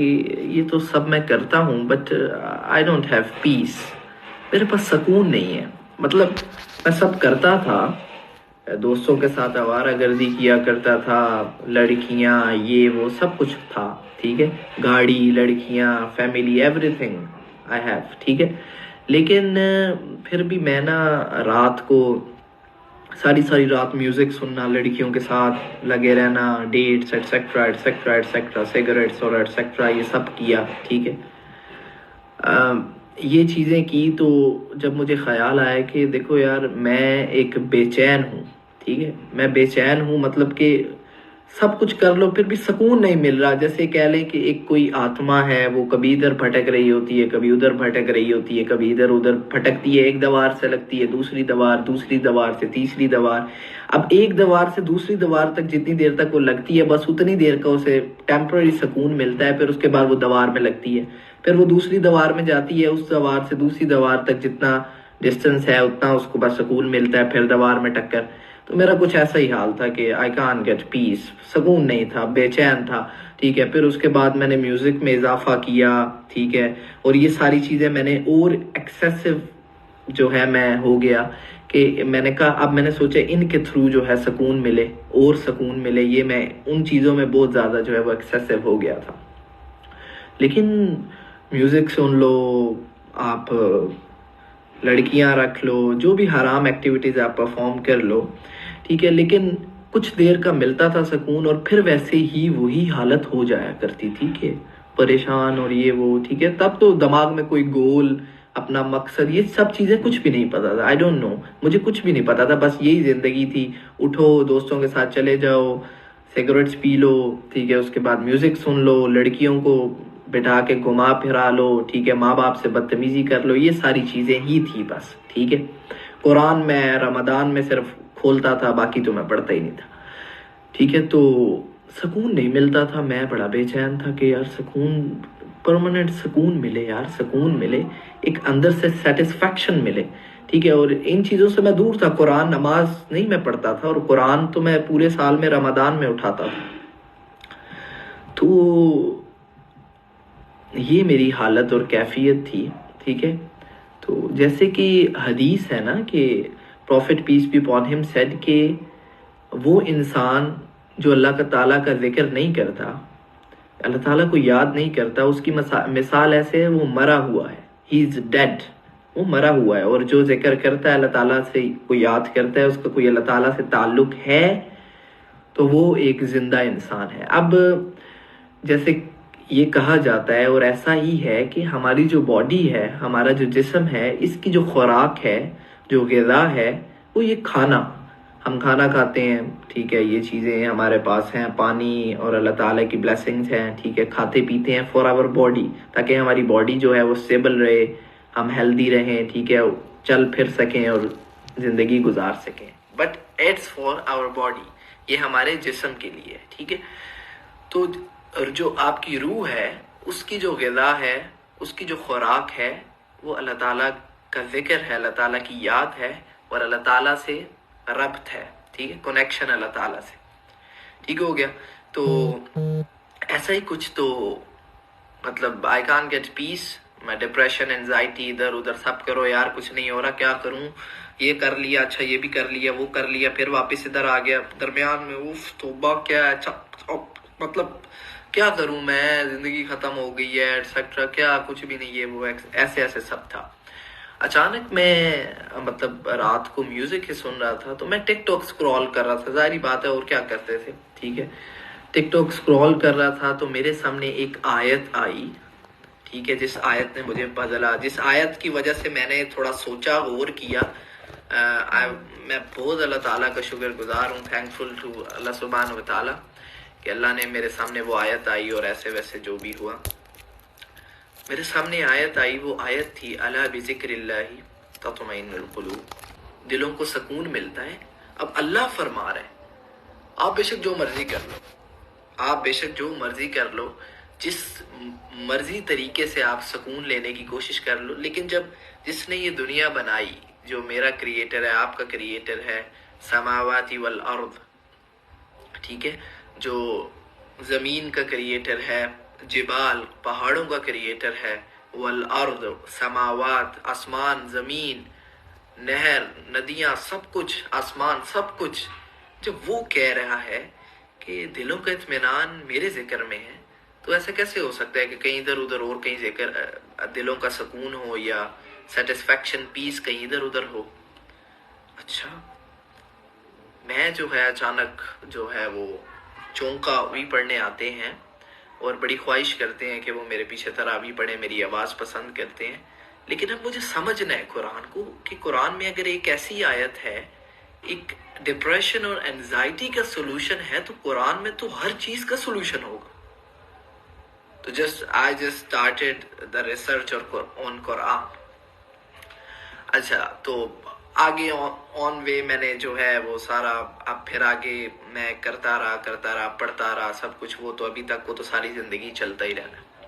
یہ تو سب میں کرتا ہوں but I don't have peace. میرے پاس سکون نہیں ہے. مطلب میں سب کرتا تھا, دوستوں کے ساتھ آوارہ گردی کیا کرتا تھا, لڑکیاں یہ وہ سب کچھ تھا, ٹھیک ہے, گاڑی, لڑکیاں, family, every thing I have, ٹھیک ہے. لیکن پھر بھی میں نا رات کو ساری رات میوزک سننا, لڑکیوں کے ساتھ لگے رہنا, that's et cetera et cetera et cetera, cigarettes اور ایٹسیکٹرا, یہ سب کیا, ٹھیک ہے. یہ چیزیں کی تو جب مجھے خیال آیا کہ دیکھو یار میں ایک بے چین ہوں, ٹھیک ہے, میں بے چین ہوں, مطلب کہ سب کچھ کر لو پھر بھی سکون نہیں مل رہا. جیسے کہہ لیں کہ ایک کوئی آتما ہے, وہ کبھی ادھر بھٹک رہی ہوتی ہے, کبھی ادھر بھٹک رہی ہوتی ہے, کبھی ادھر ادھر بھٹکتی ہے, ایک دیوار سے لگتی ہے دوسری دیوار, دوسری دیوار سے تیسری دیوار. اب ایک دیوار سے دوسری دیوار تک جتنی دیر تک وہ لگتی ہے بس اتنی دیر کا اسے ٹیمپرری سکون ملتا ہے, پھر اس کے بعد وہ دیوار میں لگتی ہے, پھر وہ دوسری دیوار میں جاتی ہے, اس دیوار سے دوسری دیوار تک جتنا ڈسٹنس ہے اتنا اس کو بس سکون ملتا ہے, پھر دیوار میں ٹکر. تو میرا کچھ ایسا ہی حال تھا کہ آئی کان گیٹ پیس, سکون نہیں تھا, بے چین تھا, ٹھیک ہے. پھر اس کے بعد میں نے میوزک میں اضافہ کیا, ٹھیک ہے, اور یہ ساری چیزیں میں نے اور ایکسیسو جو ہے میں ہو گیا کہ میں نے کہا اب میں نے سوچا ان کے تھرو جو ہے سکون ملے اور سکون ملے. یہ میں ان چیزوں میں بہت زیادہ جو ہے وہ ایکسیسو ہو گیا تھا. لیکن میوزک سن لو آپ, لڑکیاں رکھ لو, جو بھی حرام ایکٹیویٹیز آپ پرفارم کر لو, ٹھیک ہے, لیکن کچھ دیر کا ملتا تھا سکون اور پھر ویسے ہی وہی حالت ہو جایا کرتی تھی کہ پریشان اور یہ وہ, ٹھیک ہے. تب تو دماغ میں کوئی گول, اپنا مقصد, یہ سب چیزیں کچھ بھی نہیں پتا تھا. آئی ڈونٹ نو, مجھے کچھ بھی نہیں پتا تھا, بس یہی زندگی تھی. اٹھو, دوستوں کے ساتھ چلے جاؤ, سگریٹس پی لو, ٹھیک ہے, اس کے بعد میوزک سن لو, لڑکیوں کو بٹھا کے گھما پھرا لو, ٹھیک ہے, ماں باپ سے بدتمیزی کر لو, یہ ساری چیزیں ہی تھی بس, ٹھیک ہے. قرآن میں رمضان میں صرف کھولتا تھا, باقی تو میں پڑھتا ہی نہیں تھا, ٹھیک ہے. تو سکون نہیں ملتا تھا, میں بڑا بے چین تھا کہ یار سکون, پرماننٹ سکون ملے یار, سکون ملے, ایک اندر سے سیٹسفیکشن ملے, ٹھیک ہے. اور ان چیزوں سے میں دور تھا. قرآن, نماز نہیں میں پڑھتا تھا, اور قرآن تو میں پورے سال میں رمضان میں اٹھاتا تھا. تو یہ میری حالت اور کیفیت تھی, ٹھیک ہے. تو جیسے کہ حدیث ہے نا کہ prophet peace be upon him said کہ وہ انسان جو اللہ تعالیٰ کا ذکر نہیں کرتا, اللہ تعالیٰ کو یاد نہیں کرتا, اس کی مثال ایسے ہے وہ مرا ہوا ہے, ہی از ڈیڈ, وہ مرا ہوا ہے. اور جو ذکر کرتا ہے اللہ تعالیٰ سے, کو یاد کرتا ہے, اس کا کوئی اللہ تعالیٰ سے تعلق ہے, تو وہ ایک زندہ انسان ہے. اب جیسے یہ کہا جاتا ہے اور ایسا ہی ہے کہ ہماری جو باڈی ہے, ہمارا جو جسم ہے, اس کی جو خوراک ہے, جو غذا ہے, وہ یہ کھانا, ہم کھانا کھاتے ہیں, ٹھیک ہے, یہ چیزیں ہمارے پاس ہیں, پانی اور اللہ تعالیٰ کی بلیسنگز ہیں, ٹھیک ہے, کھاتے پیتے ہیں فار آور باڈی, تاکہ ہماری باڈی جو ہے وہ اسٹیبل رہے, ہم ہیلدی رہیں, ٹھیک ہے, چل پھر سکیں اور زندگی گزار سکیں. But it's for our body, یہ ہمارے جسم کے لیے, ٹھیک ہے. تو اور جو آپ کی روح ہے, اس کی جو غذا ہے, اس کی جو خوراک ہے, وہ اللہ تعالیٰ کا ذکر ہے, اللہ تعالیٰ کی یاد ہے, اور اللہ تعالیٰ سے ربط ہے, ٹھیک ہے, کنیکشن اللہ تعالیٰ سے, ٹھیک ہو گیا. تو ایسا ہی کچھ, تو مطلب آئی کان گیٹ پیس, میں ڈپریشن, انزائٹی, ادھر ادھر سب کرو یار, کچھ نہیں ہو رہا, کیا کروں, یہ کر لیا, اچھا یہ بھی کر لیا, وہ کر لیا, پھر واپس ادھر آ گیا, درمیان میں اوف توبہ کیا ہے, اچھا مطلب کیا کروں میں, زندگی ختم ہو گئی ہے, ایٹسیکٹرا, کیا کچھ بھی نہیں, یہ وہ ایسے ایسے سب تھا. اچانک میں مطلب رات کو میوزک ہی سن رہا تھا, تو میں ٹک ٹاک سکرول کر رہا تھا, ظاہری بات ہے, اور کیا کرتے تھے, ٹھیک ہے, ٹک ٹاک سکرول کر رہا تھا. تو میرے سامنے ایک آیت آئی, ٹھیک ہے, جس آیت نے مجھے بدلا, جس آیت کی وجہ سے میں نے تھوڑا سوچا, غور کیا. میں بہت اللہ تعالیٰ کا شکر گزار ہوں, تھینکفل ٹو اللہ سبحانہ و تعالیٰ, کہ اللہ نے میرے سامنے وہ آیت آئی, اور ایسے ویسے جو بھی ہوا میرے سامنے آیت آئی. وہ آیت تھی الا بذکر اللہ تطمئن القلوب, دلوں کو سکون ملتا ہے. اب اللہ فرما رہے ہیں آپ بے شک جو مرضی کر لو, آپ بے شک جو مرضی کر لو, جس مرضی طریقے سے آپ سکون لینے کی کوشش کر لو, لیکن جس نے یہ دنیا بنائی, جو میرا کریٹر ہے, آپ کا کریٹر ہے, سماواتی والارض, ٹھیک ہے, جو زمین کا کریٹر ہے, جبال پہاڑوں کا کریٹر ہے، والارض سماوات آسمان زمین نہر ندیاں سب کچھ آسمان سب کچھ، جب وہ کہہ رہا ہے کہ دلوں کا اطمینان میرے ذکر میں ہے، تو ایسا کیسے ہو سکتا ہے کہ کہیں ادھر ادھر اور کہیں ذکر دلوں کا سکون ہو یا سیٹسفیکشن پیس کہیں ادھر ادھر ہو؟ اچھا، میں جو ہے اچانک جو ہے وہ چونکا وہی پڑھنے آتے ہیں اور بڑی خواہش کرتے ہیں کہ وہ میرے پیچھے تراویح پڑھیں، میری آواز پسند کرتے ہیں، لیکن اب مجھے سمجھنا ہے قرآن کو کہ قرآن میں اگر ایک ایسی آیت ہے، ایک ڈپریشن اور انزائٹی کا سولوشن ہے، تو قرآن میں تو ہر چیز کا سولوشن ہوگا۔ تو I just started the research on قرآن۔ اچھا، تو آگے آن وے میں نے جو ہے وہ سارا، اب پھر آگے میں کرتا رہا پڑھتا رہا سب کچھ، وہ تو ابھی تک وہ تو ساری زندگی چلتا ہی رہنا۔